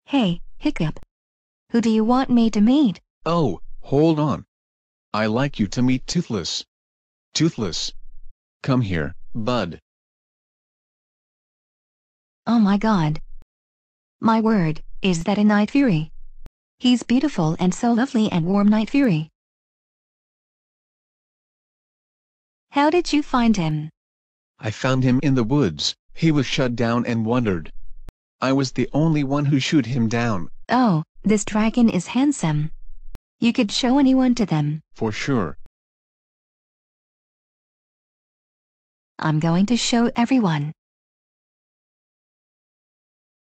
Hey, Hiccup. Who do you want me to meet? Oh, hold on. I like you to meet Toothless. Toothless. Come here, bud. Oh my god. My word, is that a night fury? He's beautiful and so lovely and warm night fury. How did you find him? I found him in the woods. He was shut down and wandered. I was the only one who shoot him down. Oh, this dragon is handsome. You could show anyone to them. For sure. I'm going to show everyone.